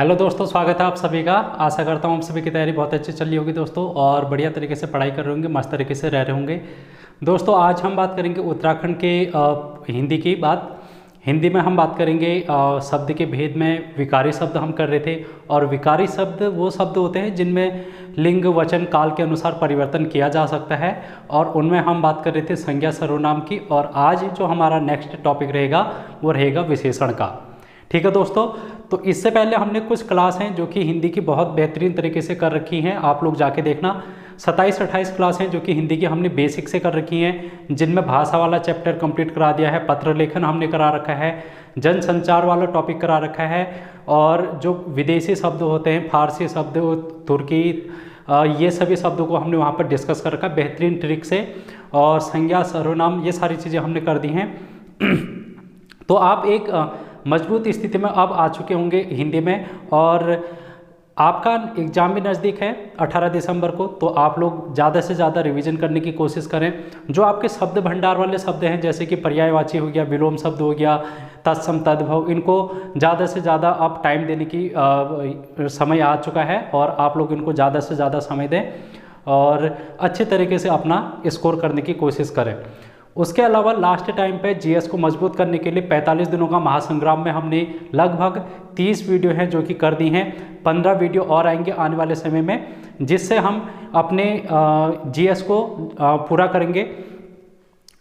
Hello दोस्तों, स्वागत है आप सभी का। आशा करता हूँ आप सभी की तैयारी बहुत अच्छी चल रही होगी दोस्तों, और बढ़िया तरीके से पढ़ाई कर रहे होंगे, मस्त तरीके से रह रहे होंगे। दोस्तों आज हम बात करेंगे उत्तराखंड के हिंदी की बात। हिंदी में हम बात करेंगे शब्द के भेद में। विकारी शब्द हम कर रहे थे, और विकारी शब्द वो शब्द होते हैं जिनमें लिंग वचन काल के अनुसार परिवर्तन किया जा सकता है, और उनमें हम बात कर रहे थे संज्ञा सर्वनाम की। और आज जो हमारा नेक्स्ट टॉपिक रहेगा वो रहेगा विशेषण का। ठीक है दोस्तों, तो इससे पहले हमने कुछ क्लास हैं जो कि हिंदी की बहुत बेहतरीन तरीके से कर रखी हैं, आप लोग जाके देखना। 27-28 क्लास हैं जो कि हिंदी की हमने बेसिक से कर रखी हैं, जिनमें भाषा वाला चैप्टर कंप्लीट करा दिया है, पत्र लेखन हमने करा रखा है, जनसंचार वाला टॉपिक करा रखा है, और जो विदेशी शब्द होते हैं, फारसी शब्द, तुर्की, ये सभी शब्दों को हमने वहाँ पर डिस्कस कर रखा है बेहतरीन ट्रिक से। और संज्ञा सर्वनाम ये सारी चीज़ें हमने कर दी हैं। तो आप एक मजबूत स्थिति में अब आ चुके होंगे हिंदी में, और आपका एग्ज़ाम भी नज़दीक है 18 दिसंबर को। तो आप लोग ज़्यादा से ज़्यादा रिवीजन करने की कोशिश करें। जो आपके शब्द भंडार वाले शब्द हैं, जैसे कि पर्यायवाची हो गया, विलोम शब्द हो गया, तत्सम तद्भव, इनको ज़्यादा से ज़्यादा आप टाइम देने की समय आ चुका है, और आप लोग इनको ज़्यादा से ज़्यादा समय दें और अच्छे तरीके से अपना स्कोर करने की कोशिश करें। उसके अलावा लास्ट टाइम पे जीएस को मजबूत करने के लिए 45 दिनों का महासंग्राम में हमने लगभग 30 वीडियो हैं जो कि कर दी हैं। 15 वीडियो और आएंगे आने वाले समय में, जिससे हम अपने जीएस को पूरा करेंगे।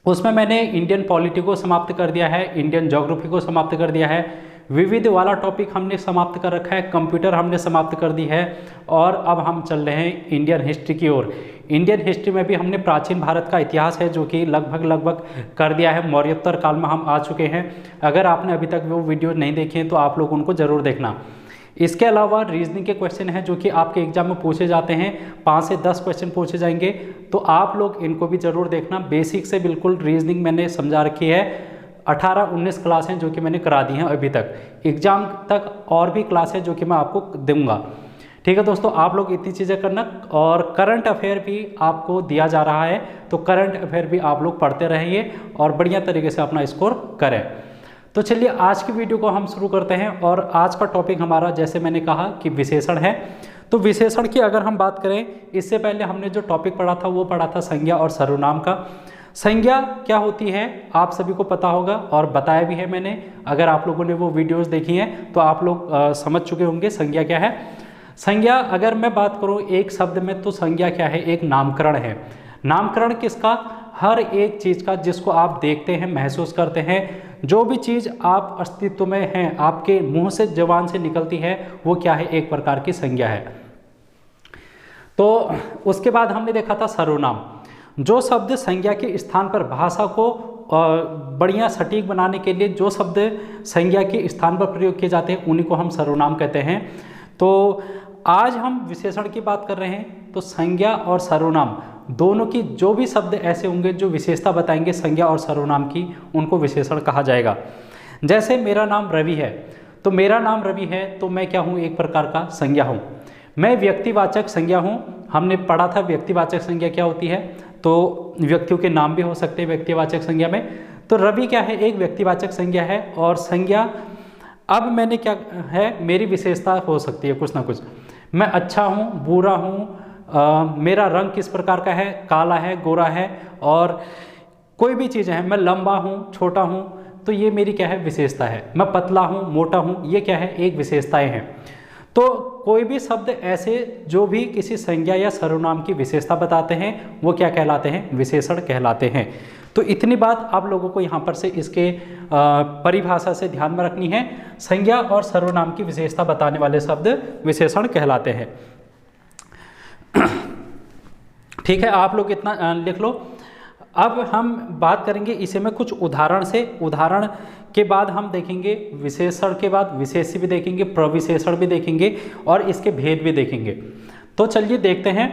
उसमें मैंने इंडियन पॉलिटी को समाप्त कर दिया है, इंडियन ज्योग्राफी को समाप्त कर दिया है, विविध वाला टॉपिक हमने समाप्त कर रखा है, कंप्यूटर हमने समाप्त कर दी है, और अब हम चल रहे हैं इंडियन हिस्ट्री की ओर। इंडियन हिस्ट्री में भी हमने प्राचीन भारत का इतिहास है जो कि लगभग कर दिया है, मौर्योत्तर काल में हम आ चुके हैं। अगर आपने अभी तक वो वीडियो नहीं देखे हैं तो आप लोग उनको ज़रूर देखना। इसके अलावा रीजनिंग के क्वेश्चन हैं जो कि आपके एग्जाम में पूछे जाते हैं, 5 से 10 क्वेश्चन पूछे जाएंगे, तो आप लोग इनको भी ज़रूर देखना। बेसिक से बिल्कुल रीजनिंग मैंने समझा रखी है। 18-19 क्लास हैं जो कि मैंने करा दी हैं अभी तक। एग्ज़ाम तक और भी क्लास है जो कि मैं आपको दूंगा। ठीक है दोस्तों, आप लोग इतनी चीज़ें करना। और करंट अफेयर भी आपको दिया जा रहा है, तो करंट अफेयर भी आप लोग पढ़ते रहिए और बढ़िया तरीके से अपना स्कोर करें। तो चलिए आज की वीडियो को हम शुरू करते हैं। और आज का टॉपिक हमारा, जैसे मैंने कहा, कि विशेषण है। तो विशेषण की अगर हम बात करें, इससे पहले हमने जो टॉपिक पढ़ा था वो पढ़ा था संज्ञा और सर्वनाम का। संज्ञा क्या होती है आप सभी को पता होगा, और बताया भी है मैंने। अगर आप लोगों ने वो वीडियोस देखी हैं तो आप लोग समझ चुके होंगे संज्ञा क्या है। संज्ञा अगर मैं बात करूं एक शब्द में, तो संज्ञा क्या है? एक नामकरण है। नामकरण किसका? हर एक चीज़ का जिसको आप देखते हैं, महसूस करते हैं। जो भी चीज़ आप अस्तित्व में हैं, आपके मुंह से, जबान से निकलती है, वो क्या है? एक प्रकार की संज्ञा है। तो उसके बाद हमने देखा था सर्वनाम। जो शब्द संज्ञा के स्थान पर भाषा को बढ़िया सटीक बनाने के लिए जो शब्द संज्ञा के स्थान पर प्रयोग किए जाते हैं, उन्हीं को हम सर्वनाम कहते हैं। तो आज हम विशेषण की बात कर रहे हैं। तो संज्ञा और सर्वनाम दोनों की जो भी शब्द ऐसे होंगे जो विशेषता बताएंगे संज्ञा और सर्वनाम की, उनको विशेषण कहा जाएगा। जैसे मेरा नाम रवि है, तो मेरा नाम रवि है, तो मैं क्या हूँ? एक प्रकार का संज्ञा हूँ। मैं व्यक्तिवाचक संज्ञा हूँ। हमने पढ़ा था व्यक्तिवाचक संज्ञा क्या होती है। तो व्यक्तियों के नाम भी हो सकते हैं व्यक्तिवाचक संज्ञा में। तो रवि क्या है? एक व्यक्तिवाचक संज्ञा है। और संज्ञा, अब मैंने क्या है, मेरी विशेषता हो सकती है कुछ ना कुछ। मैं अच्छा हूँ, बुरा हूँ, मेरा रंग किस प्रकार का है, काला है, गोरा है, और कोई भी चीज़ है। मैं लंबा हूँ, छोटा हूँ, तो ये मेरी क्या है? विशेषता है। मैं पतला हूँ, मोटा हूँ, ये क्या है? एक विशेषताएं हैं। तो कोई भी शब्द ऐसे जो भी किसी संज्ञा या सर्वनाम की विशेषता बताते हैं, वो क्या कहलाते हैं? विशेषण कहलाते हैं। तो इतनी बात आप लोगों को यहाँ पर से इसके परिभाषा से ध्यान में रखनी है। संज्ञा और सर्वनाम की विशेषता बताने वाले शब्द विशेषण कहलाते हैं। ठीक है, आप लोग इतना लिख लो। अब हम बात करेंगे इसे में कुछ उदाहरण से। उदाहरण के बाद हम देखेंगे विशेषण के बाद विशेष्य भी देखेंगे, प्रविशेषण भी देखेंगे, और इसके भेद भी देखेंगे। तो चलिए देखते हैं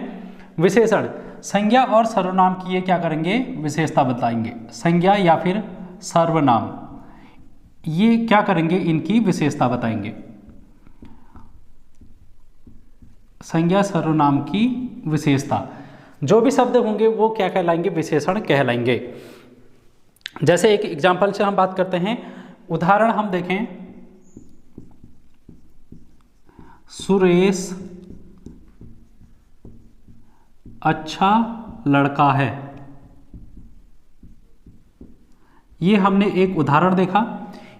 विशेषण। संज्ञा और सर्वनाम की ये क्या करेंगे? विशेषता बताएंगे। संज्ञा या फिर सर्वनाम, ये क्या करेंगे? इनकी विशेषता बताएंगे। संज्ञा सर्वनाम की विशेषता, जो भी शब्द होंगे वो क्या कहलाएंगे? विशेषण कहलाएंगे। जैसे एक एग्जाम्पल से हम बात करते हैं। उदाहरण हम देखें, सुरेश अच्छा लड़का है। ये हमने एक उदाहरण देखा।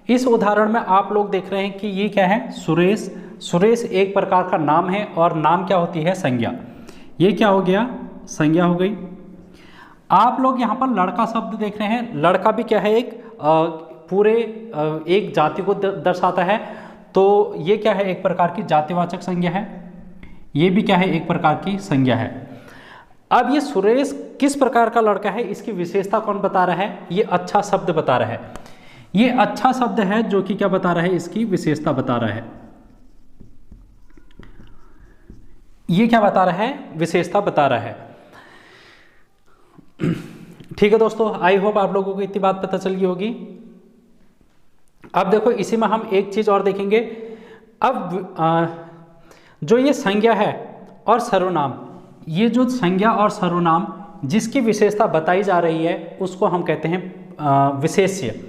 इस उदाहरण में आप लोग देख रहे हैं कि ये क्या है, सुरेश। सुरेश एक प्रकार का नाम है और नाम क्या होती है, संज्ञा। ये क्या हो गया, संज्ञा हो गई। आप लोग यहाँ पर लड़का शब्द देख रहे हैं। लड़का भी क्या है, एक पूरे एक जाति को दर्शाता है। तो ये क्या है, एक प्रकार की जातिवाचक संज्ञा है। ये भी क्या है, एक प्रकार की संज्ञा है। अब ये सुरेश किस प्रकार का लड़का है, इसकी विशेषता कौन बता रहा है, ये अच्छा शब्द बता रहा है। ये अच्छा शब्द है जो कि क्या बता रहा है, इसकी विशेषता बता रहा है। ये क्या बता रहा है, विशेषता बता रहा है। ठीक है दोस्तों, आई होप आप लोगों को इतनी बात पता चल गई होगी। अब देखो इसी में हम एक चीज और देखेंगे। अब जो ये संज्ञा है और सर्वनाम, ये जो संज्ञा और सर्वनाम जिसकी विशेषता बताई जा रही है उसको हम कहते हैं विशेष्य।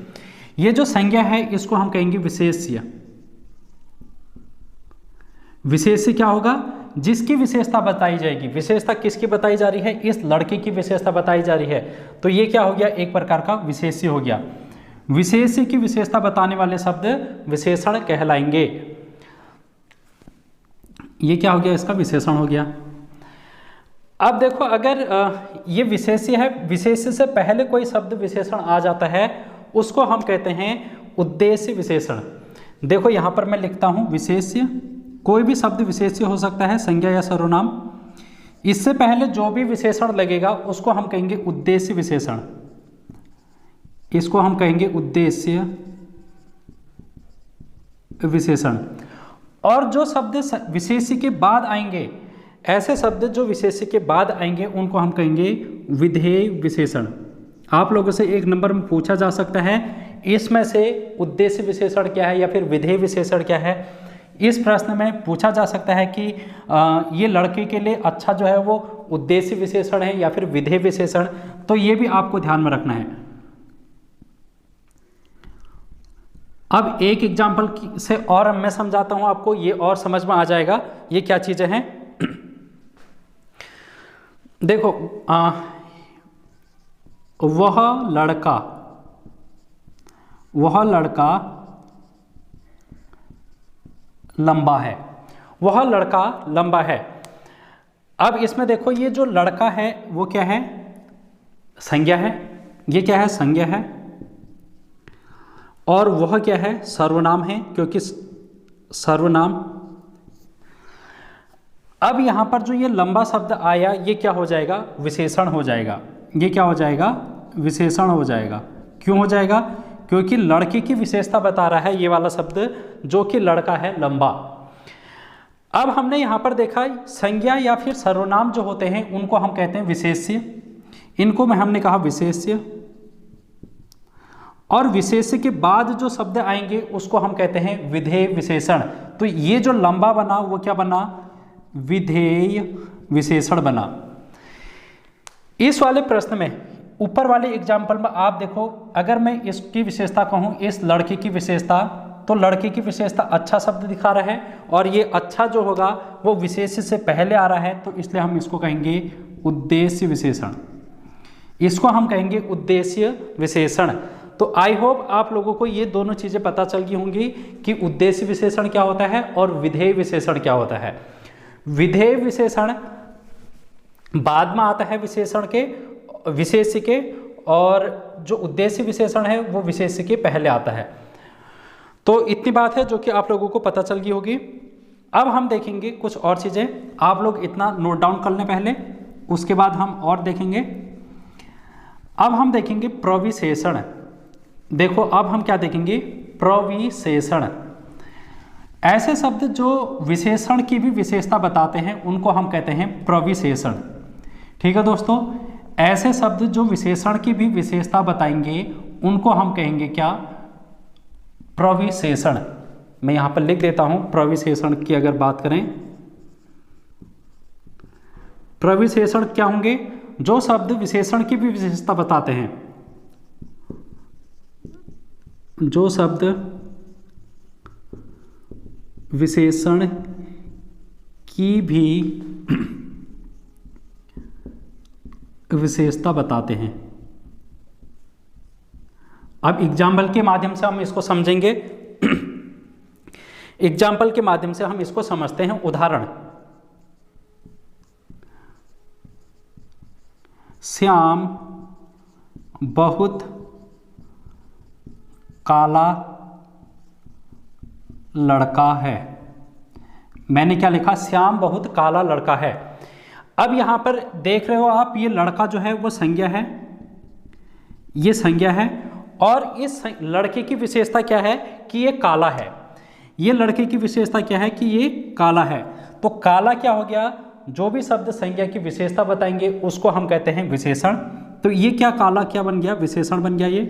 ये जो संज्ञा है इसको हम कहेंगे विशेष्य। विशेष्य क्या होगा, जिसकी विशेषता बताई जाएगी। विशेषता किसकी बताई जा रही है, इस लड़के की विशेषता बताई जा रही है। तो ये क्या हो गया, एक प्रकार का विशेष्य हो गया। विशेष्य की विशेषता बताने वाले शब्द विशेषण कहलाएंगे। ये क्या हो गया, इसका विशेषण हो गया। अब देखो अगर ये विशेष्य है, विशेष्य से पहले कोई शब्द विशेषण आ जाता है उसको हम कहते हैं उद्देश्य विशेषण। देखो यहाँ पर मैं लिखता हूँ विशेष्य, कोई भी शब्द विशेष्य हो सकता है, संज्ञा या सर्वनाम। इससे पहले जो भी विशेषण लगेगा उसको हम कहेंगे उद्देश्य विशेषण। इसको हम कहेंगे उद्देश्य विशेषण। और जो शब्द विशेष्य के बाद आएंगे, ऐसे शब्द जो विशेष्य के बाद आएंगे उनको हम कहेंगे विधेय विशेषण। आप लोगों से एक नंबर में पूछा जा सकता है इसमें से उद्देश्य विशेषण क्या है या फिर विधेय विशेषण क्या है। इस प्रश्न में पूछा जा सकता है कि ये लड़के के लिए अच्छा जो है वो उद्देश्य विशेषण है या फिर विधेय विशेषण। तो ये भी आपको ध्यान में रखना है। अब एक एग्जाम्पल से और मैं समझाता हूं आपको, ये और समझ में आ जाएगा ये क्या चीजें हैं। देखो वह लड़का लंबा है। वह लड़का लंबा है। अब इसमें देखो ये जो लड़का है वो क्या है, संज्ञा है। ये क्या है, संज्ञा है। और वह क्या है, सर्वनाम है, क्योंकि सर्वनाम। अब यहां पर जो ये लंबा शब्द आया ये क्या हो जाएगा, विशेषण हो जाएगा। ये क्या हो जाएगा, विशेषण हो जाएगा। क्यों हो जाएगा, क्योंकि लड़के की विशेषता बता रहा है ये वाला शब्द जो कि लड़का है लंबा। अब हमने यहां पर देखा संज्ञा या फिर सर्वनाम जो होते हैं उनको हम कहते हैं विशेष्य। इनको में हमने कहा विशेष्य। और विशेष्य के बाद जो शब्द आएंगे उसको हम कहते हैं विधेय विशेषण। तो ये जो लंबा बना वो क्या बना, विधेय विशेषण बना। इस वाले प्रश्न में ऊपर वाले एग्जाम्पल में आप देखो, अगर मैं इसकी विशेषता कहूं, इस लड़के की विशेषता, तो लड़के की विशेषता अच्छा शब्द दिखा रहा है और ये अच्छा जो होगा वो विशेष्य से पहले आ रहा है, तो इसलिए हम इसको कहेंगे उद्देश्य विशेषण। इसको हम कहेंगे उद्देश्य विशेषण। तो आई होप आप लोगों को ये दोनों चीजें पता चल गई होंगी कि उद्देश्य विशेषण क्या होता है और विधेय विशेषण क्या होता है। विधेय विशेषण बाद में आता है विशेषण के, विशेष्य के, और जो उद्देश्य विशेषण है वो विशेष्य के पहले आता है। तो इतनी बात है जो कि आप लोगों को पता चल गई होगी। अब हम देखेंगे कुछ और चीजें, आप लोग इतना नोट डाउन कर लें पहले, उसके बाद हम और देखेंगे। अब हम देखेंगे प्रविशेषण। देखो अब हम क्या देखेंगे, प्रविशेषण। ऐसे शब्द जो विशेषण की भी विशेषता बताते हैं उनको हम कहते हैं प्रविशेषण। ठीक है दोस्तों, ऐसे शब्द जो विशेषण की भी विशेषता बताएंगे उनको हम कहेंगे क्या, प्रविशेषण। मैं यहां पर लिख देता हूं, प्रविशेषण की अगर बात करें, प्रविशेषण क्या होंगे, जो शब्द विशेषण की भी विशेषता बताते हैं, जो शब्द विशेषण की भी विशेषता बताते हैं। अब एग्जाम्पल के माध्यम से हम इसको समझेंगे। एग्जाम्पल के माध्यम से हम इसको समझते हैं। उदाहरण, श्याम बहुत काला लड़का है। मैंने क्या लिखा? श्याम बहुत काला लड़का है। अब यहां पर देख रहे हो आप, ये लड़का जो है वो संज्ञा है, ये संज्ञा है, और इस लड़के की विशेषता क्या है कि ये काला है। ये लड़के की विशेषता क्या है कि ये काला है। तो काला क्या हो गया? जो भी शब्द संज्ञा की विशेषता बताएंगे उसको हम कहते हैं विशेषण। तो ये क्या काला क्या बन गया? विशेषण बन गया, ये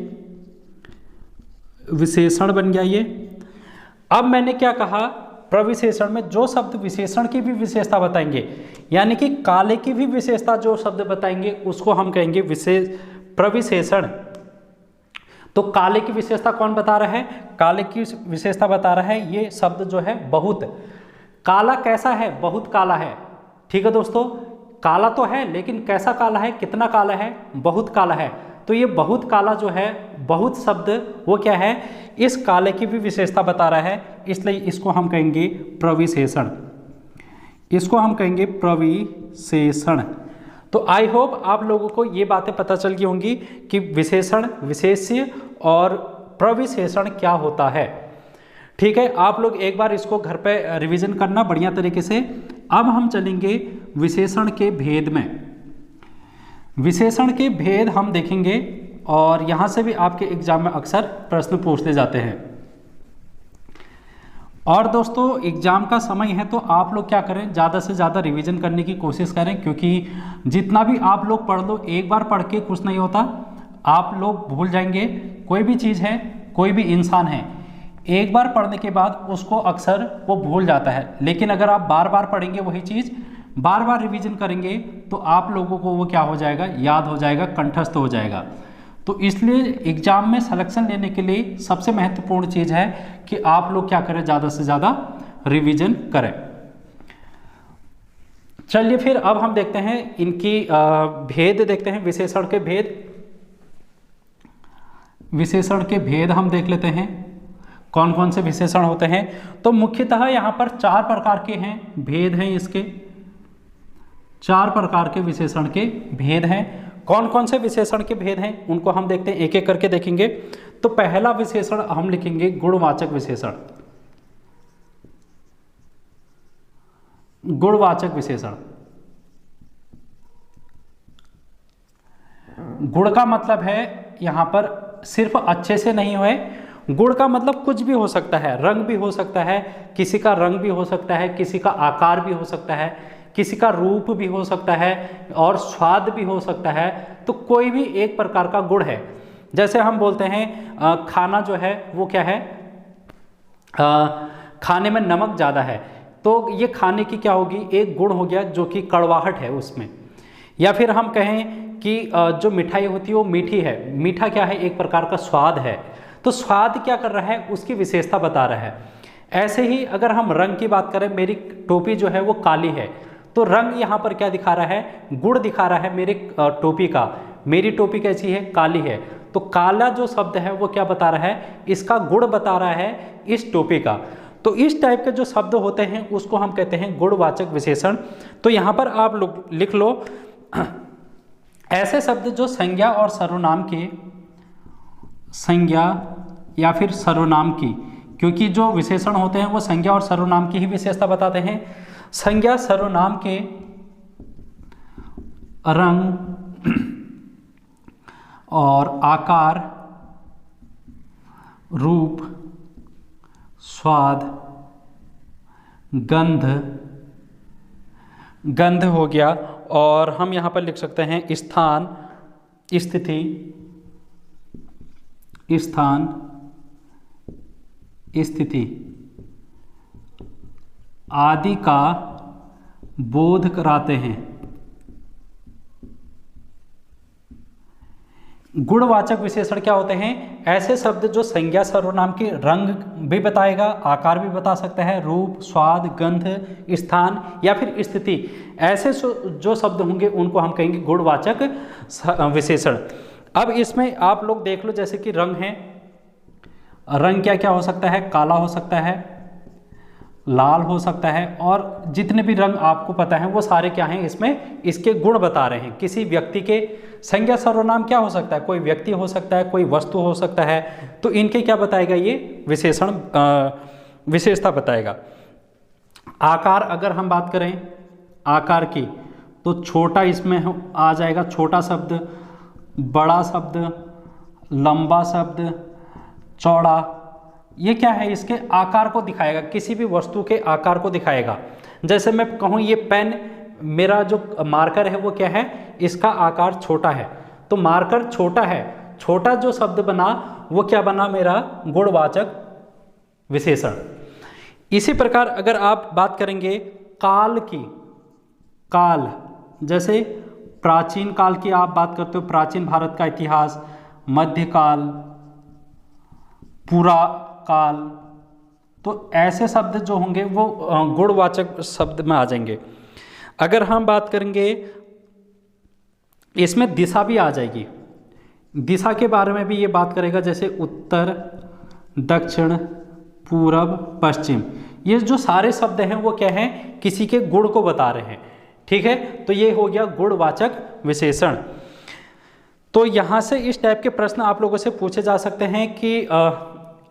विशेषण बन गया ये। अब मैंने क्या कहा? प्रविशेषण में जो शब्द विशेषण की भी विशेषता बताएंगे, यानी कि काले की भी विशेषता जो शब्द बताएंगे उसको हम कहेंगे प्रविशेषण। तो काले की विशेषता कौन बता रहा है? काले की विशेषता बता रहा है ये शब्द जो है बहुत। काला कैसा है? बहुत काला है। ठीक है दोस्तों, काला तो है लेकिन कैसा काला है? कितना काला है? बहुत काला है। तो ये बहुत काला जो है, बहुत शब्द वो क्या है? इस काले की भी विशेषता बता रहा है, इसलिए इसको हम कहेंगे प्रविशेषण। इसको हम कहेंगे प्रविशेषण। तो आई होप आप लोगों को ये बातें पता चल गई होंगी कि विशेषण, विशेष्य और प्रविशेषण क्या होता है। ठीक है, आप लोग एक बार इसको घर पे रिवीजन करना बढ़िया तरीके से। अब हम चलेंगे विशेषण के भेद में। विशेषण के भेद हम देखेंगे, और यहाँ से भी आपके एग्जाम में अक्सर प्रश्न पूछते जाते हैं। और दोस्तों एग्जाम का समय है तो आप लोग क्या करें? ज़्यादा से ज़्यादा रिवीजन करने की कोशिश करें, क्योंकि जितना भी आप लोग पढ़ लो, एक बार पढ़ के कुछ नहीं होता, आप लोग भूल जाएंगे। कोई भी चीज़ है, कोई भी इंसान है, एक बार पढ़ने के बाद उसको अक्सर वो भूल जाता है। लेकिन अगर आप बार बार पढ़ेंगे वही चीज़, बार बार रिवीजन करेंगे, तो आप लोगों को वो क्या हो जाएगा? याद हो जाएगा, कंठस्थ हो जाएगा। तो इसलिए एग्जाम में सिलेक्शन लेने के लिए सबसे महत्वपूर्ण चीज़ है कि आप लोग क्या करें? ज़्यादा से ज़्यादा रिवीजन करें। चलिए फिर अब हम देखते हैं इनकी भेद देखते हैं, विशेषण के भेद। विशेषण के भेद हम देख लेते हैं, कौन कौन से विशेषण होते हैं। तो मुख्यतः यहाँ पर 4 प्रकार के हैं, भेद हैं इसके। 4 प्रकार के विशेषण के भेद हैं। कौन कौन से विशेषण के भेद हैं उनको हम देखते हैं, एक एक करके देखेंगे। तो पहला विशेषण हम लिखेंगे गुणवाचक विशेषण। गुणवाचक विशेषण, गुण का मतलब है यहां पर सिर्फ अच्छे से नहीं हुए। गुण का मतलब कुछ भी हो सकता है, रंग भी हो सकता है, किसी का रंग भी हो सकता है, किसी का आकार भी हो सकता है, किसी का रूप भी हो सकता है, और स्वाद भी हो सकता है। तो कोई भी एक प्रकार का गुण है। जैसे हम बोलते हैं खाना जो है वो क्या है? खाने में नमक ज़्यादा है, तो ये खाने की क्या होगी? एक गुण हो गया जो कि कड़वाहट है उसमें। या फिर हम कहें कि जो मिठाई होती है वो मीठी है। मीठा क्या है? एक प्रकार का स्वाद है। तो स्वाद क्या कर रहा है? उसकी विशेषता बता रहा है। ऐसे ही अगर हम रंग की बात करें, मेरी टोपी जो है वो काली है, तो रंग यहाँ पर क्या दिखा रहा है? गुण दिखा रहा है मेरे टोपी का। मेरी टोपी कैसी है? काली है। तो काला जो शब्द है वो क्या बता रहा है? इसका गुण बता रहा है इस टोपी का। तो इस टाइप के जो शब्द होते हैं उसको हम कहते हैं गुणवाचक विशेषण। तो यहाँ पर आप लोग लिख लो ऐसे शब्द जो संज्ञा और सर्वनाम के, संज्ञा या फिर सर्वनाम की, क्योंकि जो विशेषण होते हैं वो संज्ञा और सर्वनाम की ही विशेषता बताते हैं। संज्ञा सर्वनाम के रंग और आकार, रूप, स्वाद, गंध, गंध हो गया, और हम यहाँ पर लिख सकते हैं स्थान, स्थिति, स्थान, स्थिति आदि का बोध कराते हैं। गुणवाचक विशेषण क्या होते हैं? ऐसे शब्द जो संज्ञा सर्वनाम के रंग भी बताएगा, आकार भी बता सकता है, रूप, स्वाद, गंध, स्थान या फिर स्थिति, ऐसे जो शब्द होंगे उनको हम कहेंगे गुणवाचक विशेषण। अब इसमें आप लोग देख लो, जैसे कि रंग है, रंग क्या क्या हो सकता है? काला हो सकता है, लाल हो सकता है, और जितने भी रंग आपको पता है वो सारे क्या हैं, इसमें इसके गुण बता रहे हैं। किसी व्यक्ति के संज्ञा सर्वनाम क्या हो सकता है? कोई व्यक्ति हो सकता है, कोई वस्तु हो सकता है, तो इनके क्या बताएगा? ये विशेषण विशेषता बताएगा। आकार अगर हम बात करें आकार की, तो छोटा इसमें आ जाएगा, छोटा शब्द, बड़ा शब्द, लंबा शब्द, चौड़ा, ये क्या है? इसके आकार को दिखाएगा, किसी भी वस्तु के आकार को दिखाएगा। जैसे मैं कहूँ ये पेन, मेरा जो मार्कर है वो क्या है? इसका आकार छोटा है, तो मार्कर छोटा है, छोटा जो शब्द बना वो क्या बना? मेरा गुणवाचक विशेषण। इसी प्रकार अगर आप बात करेंगे काल की, काल जैसे प्राचीन काल की आप बात करते हो, प्राचीन भारत का इतिहास, मध्यकाल, पूरा काल, तो ऐसे शब्द जो होंगे वो गुणवाचक शब्द में आ जाएंगे। अगर हम बात करेंगे, इसमें दिशा भी आ जाएगी, दिशा के बारे में भी ये बात करेगा, जैसे उत्तर, दक्षिण, पूरब, पश्चिम, ये जो सारे शब्द हैं वो क्या हैं? किसी के गुण को बता रहे हैं। ठीक है, तो ये हो गया गुणवाचक विशेषण। तो यहाँ से इस टाइप के प्रश्न आप लोगों से पूछे जा सकते हैं कि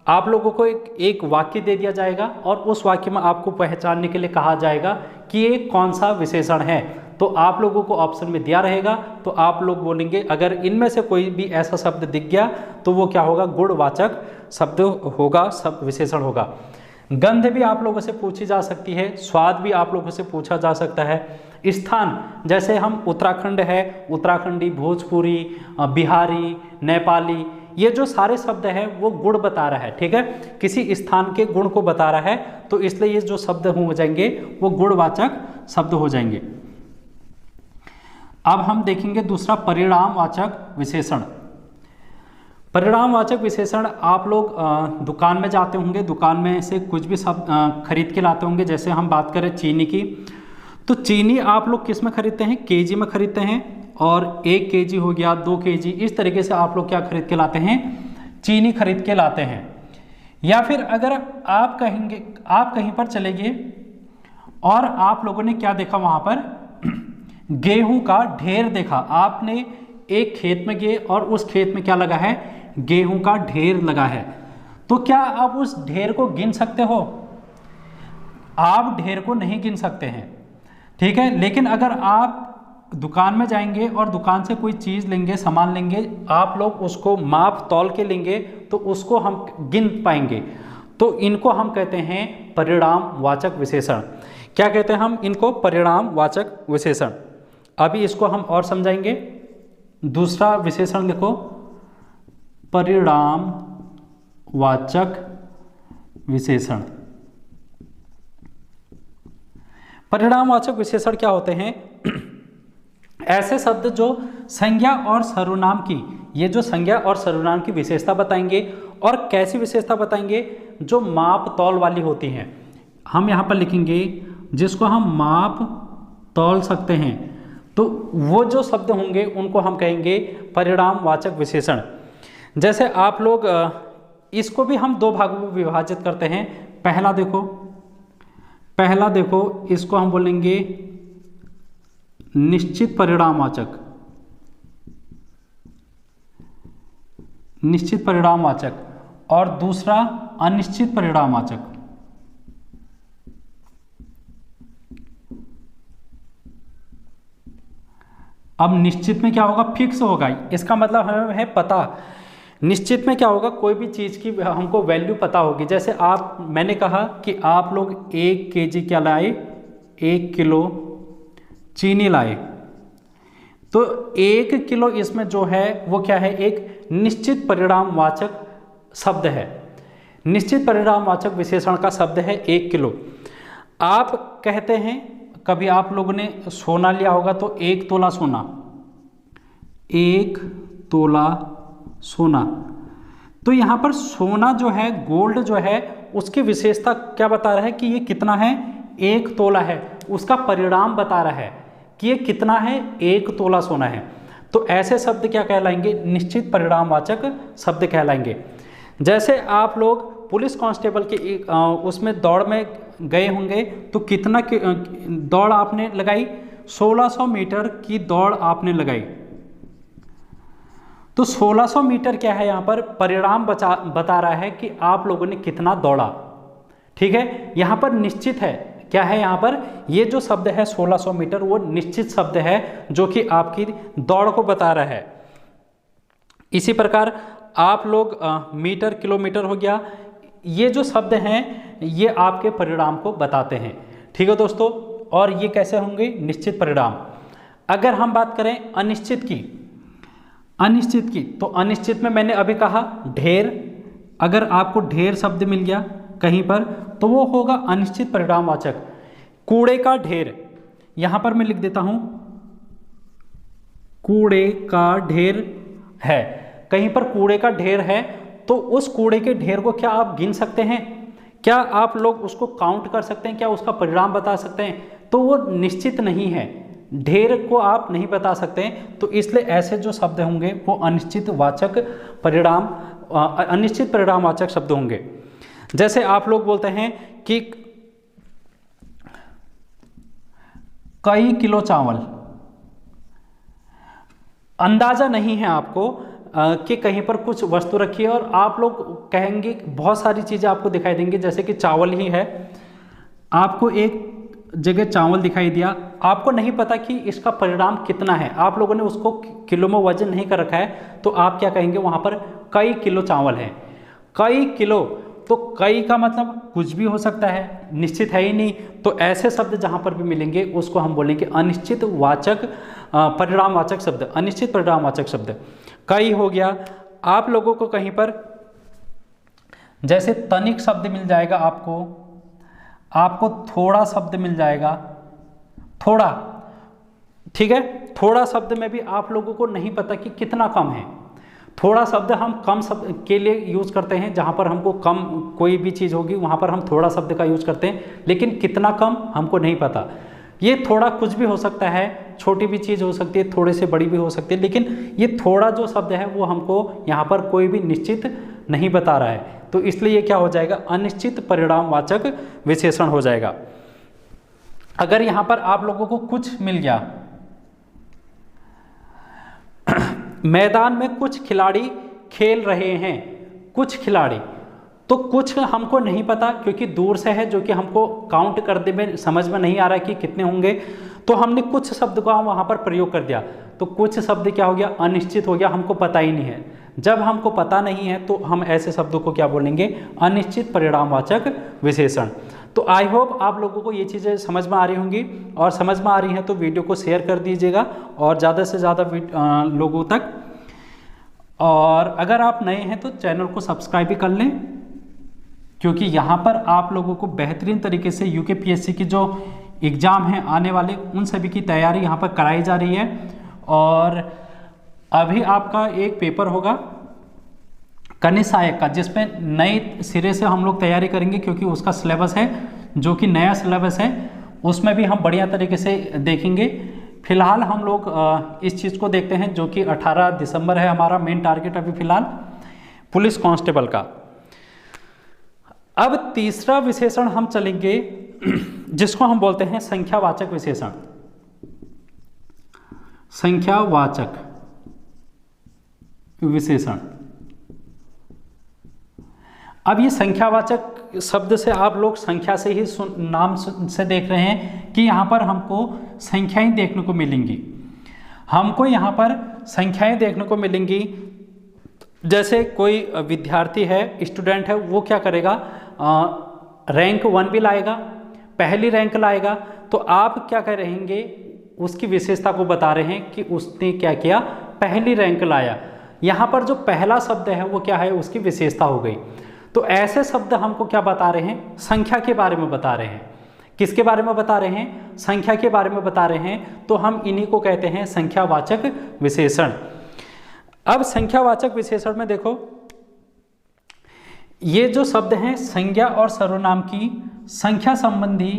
आप लोगों को एक वाक्य दे दिया जाएगा और उस वाक्य में आपको पहचानने के लिए कहा जाएगा कि ये कौन सा विशेषण है। तो आप लोगों को ऑप्शन में दिया रहेगा, तो आप लोग बोलेंगे अगर इनमें से कोई भी ऐसा शब्द दिख गया तो वो क्या होगा? गुणवाचक शब्द होगा, सब विशेषण होगा। गंध भी आप लोगों से पूछी जा सकती है, स्वाद भी आप लोगों से पूछा जा सकता है, स्थान जैसे हम उत्तराखंड है, उत्तराखंडी, भोजपुरी, बिहारी, नेपाली, ये जो सारे शब्द हैं वो गुण बता रहा है। ठीक है, किसी स्थान के गुण को बता रहा है, तो इसलिए ये जो शब्द हो जाएंगे वो गुणवाचक शब्द हो जाएंगे। अब हम देखेंगे दूसरा परिणामवाचक विशेषण। परिणामवाचक विशेषण आप लोग दुकान में जाते होंगे, दुकान में से कुछ भी शब्द खरीद के लाते होंगे। जैसे हम बात करें चीनी की, तो चीनी आप लोग किस में खरीदते हैं? केजी में खरीदते हैं, और 1 केजी हो गया, 2 केजी, इस तरीके से आप लोग क्या खरीद के लाते हैं? चीनी खरीद के लाते हैं। या फिर अगर आप कहेंगे, आप कहीं पर चले गए और आप लोगों ने क्या देखा? वहाँ पर गेहूं का ढेर देखा। आपने एक खेत में गए और उस खेत में क्या लगा है? गेहूं का ढेर लगा है। तो क्या आप उस ढेर को गिन सकते हो? आप ढेर को नहीं गिन सकते हैं। ठीक है, लेकिन अगर आप दुकान में जाएंगे और दुकान से कोई चीज़ लेंगे, सामान लेंगे, आप लोग उसको माप तौल के लेंगे तो उसको हम गिन पाएंगे। तो इनको हम कहते हैं परिणामवाचक विशेषण। क्या कहते हैं हम इनको? परिणामवाचक विशेषण। अभी इसको हम और समझाएंगे। दूसरा विशेषण देखो, परिणामवाचक विशेषण। परिणामवाचक विशेषण क्या होते हैं? ऐसे शब्द जो संज्ञा और सर्वनाम की, ये जो संज्ञा और सर्वनाम की विशेषता बताएंगे। और कैसी विशेषता बताएंगे? जो माप तौल वाली होती हैं। हम यहाँ पर लिखेंगे जिसको हम माप तौल सकते हैं, तो वो जो शब्द होंगे उनको हम कहेंगे परिणामवाचक विशेषण। जैसे आप लोग इसको भी हम 2 भागों में विभाजित करते हैं। पहला देखो, इसको हम बोलेंगे निश्चित परिणामवाचक, निश्चित परिणामवाचक, और दूसरा अनिश्चित परिणामवाचक। अब निश्चित में क्या होगा? फिक्स होगा, इसका मतलब हमें है पता। निश्चित में क्या होगा? कोई भी चीज़ की हमको वैल्यू पता होगी। जैसे मैंने कहा कि आप लोग 1 केजी क्या लाए? 1 किलो चीनी लाए। तो 1 किलो इसमें जो है वो क्या है? एक निश्चित परिणामवाचक शब्द है। निश्चित परिणामवाचक विशेषण का शब्द है 1 किलो। आप कहते हैं, कभी आप लोगों ने सोना लिया होगा तो 1 तोला सोना, 1 तोला सोना। तो यहाँ पर सोना जो है, गोल्ड जो है, उसकी विशेषता क्या बता रहा है कि ये कितना है, 1 तोला है। उसका परिणाम बता रहा है कि ये कितना है, 1 तोला सोना है। तो ऐसे शब्द क्या कहलाएंगे, निश्चित परिणामवाचक शब्द कहलाएंगे। जैसे आप लोग पुलिस कांस्टेबल के उसमें दौड़ में गए होंगे, तो कितना दौड़ आपने लगाई, 1600 मीटर की दौड़ आपने लगाई। तो 1600 मीटर क्या है, यहाँ पर परिणाम बता रहा है कि आप लोगों ने कितना दौड़ा। ठीक है, यहाँ पर निश्चित है, क्या है यहाँ पर, ये जो शब्द है 1600 मीटर, वो निश्चित शब्द है जो कि आपकी दौड़ को बता रहा है। इसी प्रकार आप लोग मीटर, किलोमीटर हो गया, ये जो शब्द हैं ये आपके परिणाम को बताते हैं। ठीक है दोस्तों, और ये कैसे होंगे, निश्चित परिणाम। अगर हम बात करें अनिश्चित की, तो अनिश्चित में मैंने अभी कहा ढेर। अगर आपको ढेर शब्द मिल गया कहीं पर तो वो होगा अनिश्चित परिणामवाचक। कूड़े का ढेर, यहां पर मैं लिख देता हूं कूड़े का ढेर है। कहीं पर कूड़े का ढेर है तो उस कूड़े के ढेर को क्या आप गिन सकते हैं, क्या आप लोग उसको काउंट कर सकते हैं, क्या उसका परिणाम बता सकते हैं, तो वो निश्चित नहीं है, ढेर को आप नहीं बता सकते हैं। तो इसलिए ऐसे जो शब्द होंगे वो अनिश्चित परिणामवाचक शब्द होंगे। जैसे आप लोग बोलते हैं कि कई किलो चावल, अंदाजा नहीं है आपको कि कहीं पर कुछ वस्तु रखी है और आप लोग कहेंगे, बहुत सारी चीज़ें आपको दिखाई देंगी, जैसे कि चावल ही है, आपको एक जगह चावल दिखाई दिया, आपको नहीं पता कि इसका परिणाम कितना है, आप लोगों ने उसको किलो में वजन नहीं कर रखा है, तो आप क्या कहेंगे, वहाँ पर कई किलो चावल है। कई किलो, तो कई का मतलब कुछ भी हो सकता है, निश्चित है ही नहीं। तो ऐसे शब्द जहाँ पर भी मिलेंगे उसको हम बोलेंगे अनिश्चित परिणामवाचक शब्द, अनिश्चित परिणामवाचक शब्द। कई हो गया। आप लोगों को कहीं पर जैसे तनिक शब्द मिल जाएगा, आपको थोड़ा शब्द मिल जाएगा, थोड़ा, ठीक है। थोड़ा शब्द में भी आप लोगों को नहीं पता कि कितना कम है। थोड़ा शब्द हम कम शब्द के लिए यूज़ करते हैं, जहाँ पर हमको कम कोई भी चीज़ होगी वहाँ पर हम थोड़ा शब्द का यूज़ करते हैं, लेकिन कितना कम हमको नहीं पता। ये थोड़ा कुछ भी हो सकता है, छोटी भी चीज़ हो सकती है, थोड़े से बड़ी भी हो सकती है, लेकिन ये थोड़ा जो शब्द है वो हमको यहाँ पर कोई भी निश्चित नहीं बता रहा है। तो इसलिए ये क्या हो जाएगा, अनिश्चित परिणामवाचक विशेषण हो जाएगा। अगर यहाँ पर आप लोगों को कुछ मिल गया, मैदान में कुछ खिलाड़ी खेल रहे हैं, कुछ खिलाड़ी, तो कुछ हमको नहीं पता क्योंकि दूर से है, जो कि हमको काउंट करने में समझ में नहीं आ रहा है कि कितने होंगे, तो हमने कुछ शब्द का वहाँ पर प्रयोग कर दिया, तो कुछ शब्द क्या हो गया, अनिश्चित हो गया, हमको पता ही नहीं है। जब हमको पता नहीं है तो हम ऐसे शब्दों को क्या बोलेंगे, अनिश्चित परिणामवाचक विशेषण। तो आई होप आप लोगों को ये चीज़ें समझ में आ रही होंगी, और समझ में आ रही हैं तो वीडियो को शेयर कर दीजिएगा और ज़्यादा से ज़्यादा लोगों तक। और अगर आप नए हैं तो चैनल को सब्सक्राइब भी कर लें, क्योंकि यहाँ पर आप लोगों को बेहतरीन तरीके से यूकेपीएससी की जो एग्ज़ाम हैं आने वाले, उन सभी की तैयारी यहाँ पर कराई जा रही है। और अभी आपका एक पेपर होगा कन्या सहायक का, जिसमें नए सिरे से हम लोग तैयारी करेंगे, क्योंकि उसका सिलेबस है जो कि नया सिलेबस है, उसमें भी हम बढ़िया तरीके से देखेंगे। फिलहाल हम लोग इस चीज़ को देखते हैं, जो कि 18 दिसंबर है हमारा मेन टारगेट अभी फिलहाल पुलिस कांस्टेबल का। अब तीसरा विशेषण हम चलेंगे जिसको हम बोलते हैं संख्यावाचक विशेषण। संख्यावाचक विशेषण। अब ये संख्यावाचक शब्द से आप लोग संख्या से ही नाम से देख रहे हैं कि यहाँ पर हमको संख्याएं देखने को मिलेंगी, हमको यहाँ पर संख्याएं देखने को मिलेंगी। जैसे कोई विद्यार्थी है, स्टूडेंट है, वो क्या करेगा, रैंक 1 भी लाएगा, पहली रैंक लाएगा, तो आप क्या कर रहेंगे, उसकी विशेषता को बता रहे हैं कि उसने क्या किया, पहली रैंक लाया। यहाँ पर जो पहला शब्द है वो क्या है, उसकी विशेषता हो गई। तो ऐसे शब्द हमको क्या बता रहे हैं, संख्या के बारे में बता रहे हैं। किसके बारे में बता रहे हैं, संख्या के बारे में बता रहे हैं। तो हम इन्हीं को कहते हैं संख्यावाचक विशेषण। अब संख्यावाचक विशेषण में देखो, ये जो शब्द हैं संज्ञा और सर्वनाम की संख्या संबंधी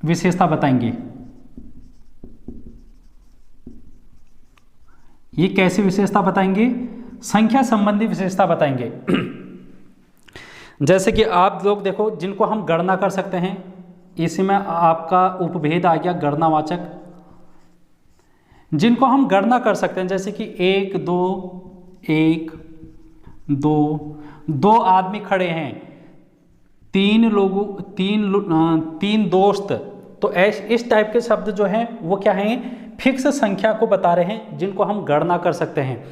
विशेषता बताएंगे। ये कैसी विशेषता बताएंगे? संख्या संबंधी विशेषता बताएंगे। जैसे कि आप लोग देखो, जिनको हम गणना कर सकते हैं, इसी में आपका उपभेद आ गया गणनावाचक। जिनको हम गणना कर सकते हैं, जैसे कि 1 2 दो आदमी खड़े हैं, तीन दोस्त, तो इस टाइप के शब्द जो हैं वो क्या हैं? फिक्स संख्या को बता रहे हैं, जिनको हम गणना कर सकते हैं।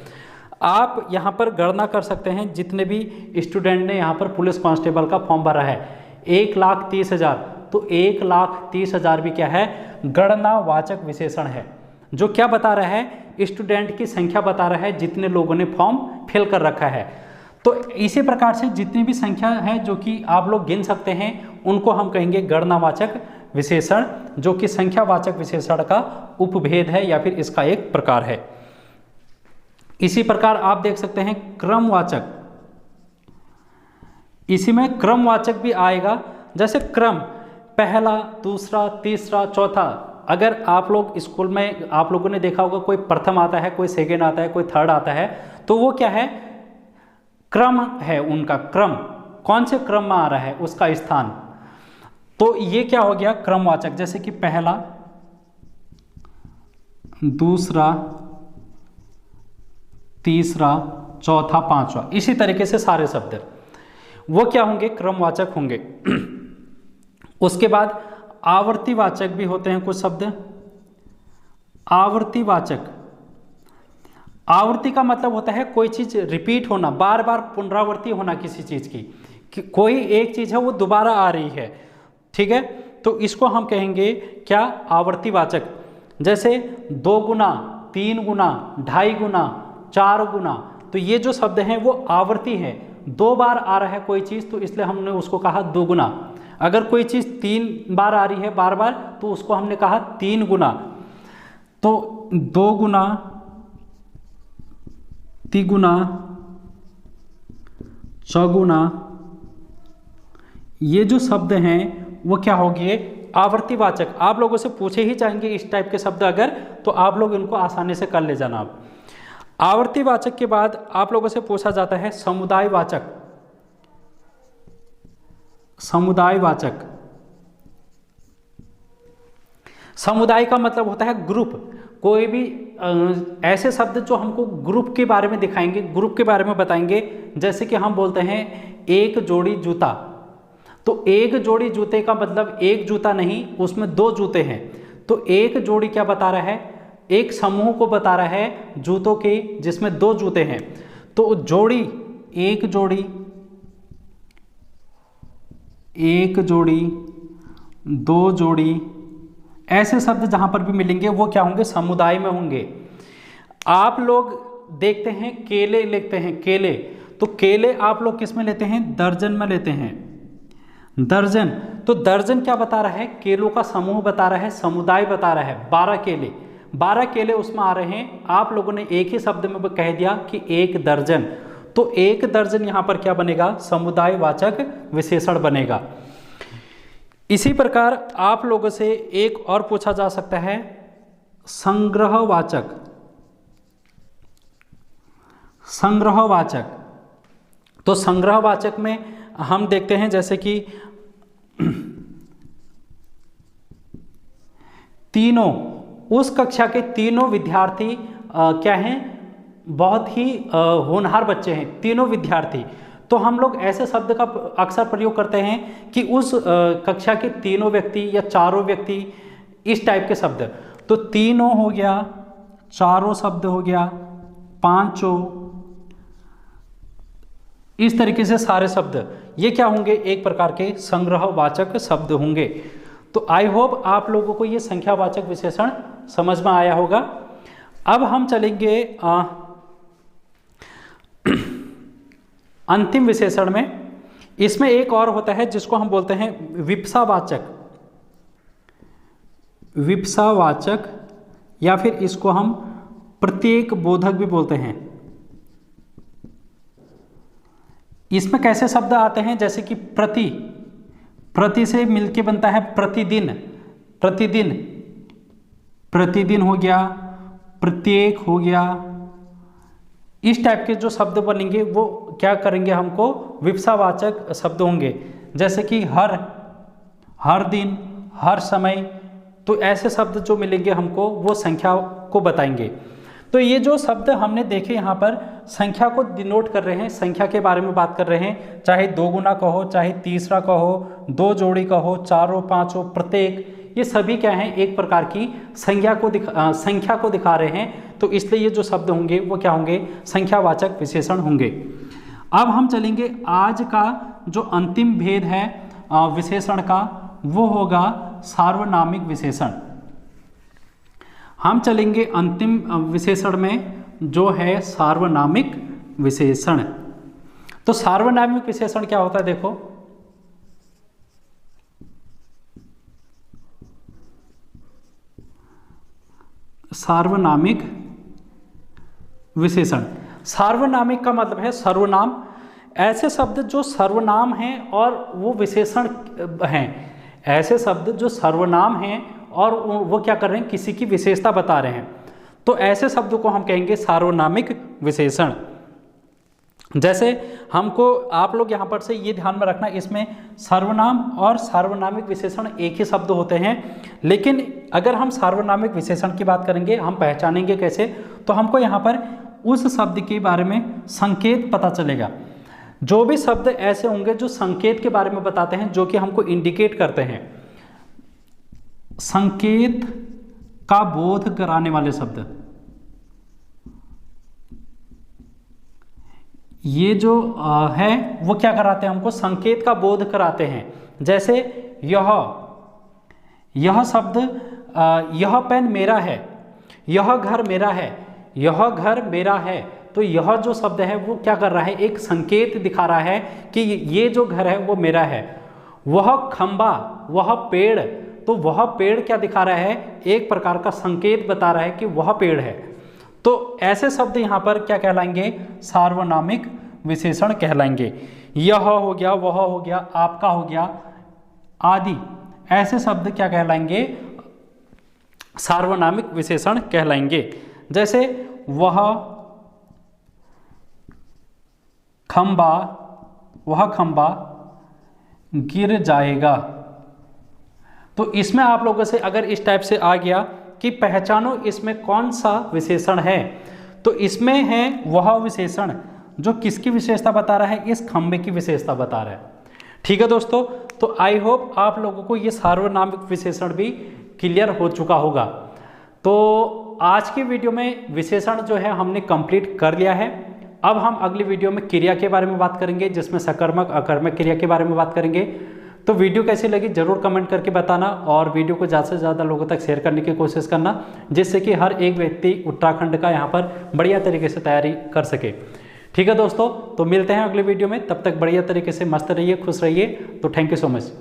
आप यहाँ पर गणना कर सकते हैं, जितने भी स्टूडेंट ने यहाँ पर पुलिस कांस्टेबल का फॉर्म भरा है 1,30,000, तो 1,30,000 भी क्या है? गणनावाचक विशेषण है, जो क्या बता रहा है? स्टूडेंट की संख्या बता रहा है, जितने लोगों ने फॉर्म फिल कर रखा है। तो इसी प्रकार से जितनी भी संख्या है जो कि आप लोग गिन सकते हैं, उनको हम कहेंगे गणनावाचक विशेषण, जो कि संख्यावाचक विशेषण का उपभेद है या फिर इसका एक प्रकार है। इसी प्रकार आप देख सकते हैं क्रमवाचक, इसी में क्रमवाचक भी आएगा। जैसे क्रम, पहला, दूसरा, तीसरा, चौथा। अगर आप लोग स्कूल में आप लोगों ने देखा होगा, कोई प्रथम आता है, कोई सेकेंड आता है, कोई थर्ड आता है, तो वो क्या है? क्रम है उनका, क्रम कौन से क्रम में आ रहा है, उसका स्थान। तो ये क्या हो गया? क्रमवाचक। जैसे कि पहला, दूसरा, तीसरा, चौथा, पांचवा, इसी तरीके से सारे शब्द वो क्या होंगे? क्रमवाचक होंगे। उसके बाद आवर्तीवाचक भी होते हैं कुछ शब्द। आवर्तीवाचक, आवर्ती का मतलब होता है कोई चीज रिपीट होना, बार बार पुनरावृत्ति होना किसी चीज की, कि कोई एक चीज है वो दोबारा आ रही है, ठीक है, तो इसको हम कहेंगे क्या? आवर्तीवाचक। जैसे 2 गुना, 3 गुना, 2.5 गुना, 4 गुना, तो ये जो शब्द हैं वो आवर्ती है, 2 बार आ रहा है कोई चीज, तो इसलिए हमने उसको कहा 2 गुना। अगर कोई चीज 3 बार आ रही है बार बार, तो उसको हमने कहा 3 गुना। तो 2 गुना, तिगुना, चौगुना, ये जो शब्द हैं वो क्या हो गए? आवर्तीवाचक। आप लोगों से पूछे ही जाएंगे इस टाइप के शब्द अगर, तो आप लोग इनको आसानी से कर ले जाना। आप आवर्तीवाचक के बाद आप लोगों से पूछा जाता है समुदायवाचक। समुदायवाचक, समुदाय का मतलब होता है ग्रुप। कोई भी ऐसे शब्द जो हमको ग्रुप के बारे में दिखाएंगे, ग्रुप के बारे में बताएंगे। जैसे कि हम बोलते हैं एक जोड़ी जूता, तो एक जोड़ी जूते का मतलब एक जूता नहीं, उसमें 2 जूते हैं। तो एक जोड़ी क्या बता रहा है? एक समूह को बता रहा है जूतों के, जिसमें 2 जूते हैं। तो जोड़ी, एक जोड़ी, एक जोड़ी, 2 जोड़ी, ऐसे शब्द जहां पर भी मिलेंगे वो क्या होंगे? समुदाय में होंगे। आप लोग देखते हैं केले लिखते हैं, केले, तो केले आप लोग किस में लेते हैं? दर्जन में लेते हैं, दर्जन। तो दर्जन क्या बता रहा है? केलों का समूह बता रहा है, समुदाय बता रहा है। 12 केले, 12 केले उसमें आ रहे हैं। आप लोगों ने एक ही शब्द में कह दिया कि 1 दर्जन, तो 1 दर्जन यहां पर क्या बनेगा? समुदायवाचक विशेषण बनेगा। इसी प्रकार आप लोगों से एक और पूछा जा सकता है संग्रहवाचक। संग्रहवाचक, तो संग्रहवाचक में हम देखते हैं जैसे कि तीनों, उस कक्षा के तीनों विद्यार्थी क्या हैं? बहुत ही होनहार बच्चे हैं, तीनों विद्यार्थी। तो हम लोग ऐसे शब्द का अक्सर प्रयोग करते हैं कि उस कक्षा के तीनों व्यक्ति या चारों व्यक्ति, इस टाइप के शब्द। तो तीनों हो गया, चारों शब्द हो गया, पांचों, इस तरीके से सारे शब्द ये क्या होंगे? एक प्रकार के संग्रहवाचक शब्द होंगे। तो आई होप आप लोगों को ये संख्यावाचक विशेषण समझ में आया होगा। अब हम चलेंगे अंतिम विशेषण में। इसमें एक और होता है जिसको हम बोलते हैं विप्सावाचक। विप्सावाचक, या फिर इसको हम प्रत्येक बोधक भी बोलते हैं। इसमें कैसे शब्द आते हैं, जैसे कि प्रति, प्रति से मिलके बनता है प्रतिदिन, प्रतिदिन, प्रतिदिन हो गया, प्रत्येक हो गया। इस टाइप के जो शब्द बनेंगे वो क्या करेंगे, हमको विवक्षावाचक शब्द होंगे, जैसे कि हर, हर दिन, हर समय। तो ऐसे शब्द जो मिलेंगे हमको वो संख्या को बताएंगे। तो ये जो शब्द हमने देखे यहाँ पर संख्या को डिनोट कर रहे हैं, संख्या के बारे में बात कर रहे हैं, चाहे दो गुना कहो, चाहे तीसरा कहो, दो जोड़ी कहो, चारों पांचों, प्रत्येक, ये सभी क्या हैं, एक प्रकार की संख्या को दिखा रहे हैं। तो इसलिए ये जो शब्द होंगे वो क्या होंगे, संख्यावाचक विशेषण होंगे। अब हम चलेंगे आज का जो अंतिम भेद है विशेषण का, वो होगा सार्वनामिक विशेषण। हम चलेंगे अंतिम विशेषण में जो है सार्वनामिक विशेषण। तो सार्वनामिक विशेषण क्या होता है, देखो सार्वनामिक विशेषण, सार्वनामिक का मतलब है सर्वनाम, ऐसे शब्द जो सर्वनाम हैं और वो विशेषण हैं, ऐसे शब्द जो सर्वनाम हैं और वो क्या कर रहे हैं, किसी की विशेषता बता रहे हैं। तो ऐसे शब्दों को हम कहेंगे सार्वनामिक विशेषण। जैसे हमको आप लोग यहाँ पर से ये ध्यान में रखना, इसमें सर्वनाम और सार्वनामिक विशेषण एक ही शब्द होते हैं, लेकिन अगर हम सार्वनामिक विशेषण की बात करेंगे, हम पहचानेंगे कैसे, तो हमको यहाँ पर उस शब्द के बारे में संकेत पता चलेगा। जो भी शब्द ऐसे होंगे जो संकेत के बारे में बताते हैं, जो कि हमको इंडिकेट करते हैं, संकेत का बोध कराने वाले शब्द, ये जो है वो क्या कराते हैं, हमको संकेत का बोध कराते हैं। जैसे यह शब्द, यह पेन मेरा है, यह घर मेरा है, यह घर मेरा है। तो यह जो शब्द है वो क्या कर रहा है, एक संकेत दिखा रहा है कि ये जो घर है वो मेरा है। वह खंबा, वह पेड़, तो वह पेड़ क्या दिखा रहा है, एक प्रकार का संकेत बता रहा है कि वह पेड़ है। तो ऐसे शब्द यहाँ पर क्या कहलाएंगे, सार्वनामिक विशेषण कहलाएंगे। यह हो गया, वह हो गया, आपका हो गया आदि, ऐसे शब्द क्या कहलाएंगे, सार्वनामिक विशेषण कहलाएंगे। जैसे वह खंबा, वह खंबा गिर जाएगा। तो इसमें आप लोगों से अगर इस टाइप से आ गया कि पहचानो इसमें कौन सा विशेषण है, तो इसमें है वह विशेषण जो किसकी विशेषता बता रहा है, इस खंबे की विशेषता बता रहा है। ठीक है दोस्तों, तो आई होप आप लोगों को ये सार्वनामिक विशेषण भी क्लियर हो चुका होगा। तो आज की वीडियो में विशेषण जो है हमने कंप्लीट कर लिया है। अब हम अगली वीडियो में क्रिया के बारे में बात करेंगे, जिसमें सकर्मक अकर्मक क्रिया के बारे में बात करेंगे। तो वीडियो कैसी लगी जरूर कमेंट करके बताना, और वीडियो को ज़्यादा से ज़्यादा लोगों तक शेयर करने की कोशिश करना, जिससे कि हर एक व्यक्ति उत्तराखंड का यहाँ पर बढ़िया तरीके से तैयारी कर सके। ठीक है दोस्तों, तो मिलते हैं अगले वीडियो में, तब तक बढ़िया तरीके से मस्त रहिए, खुश रहिए। तो थैंक यू सो मच।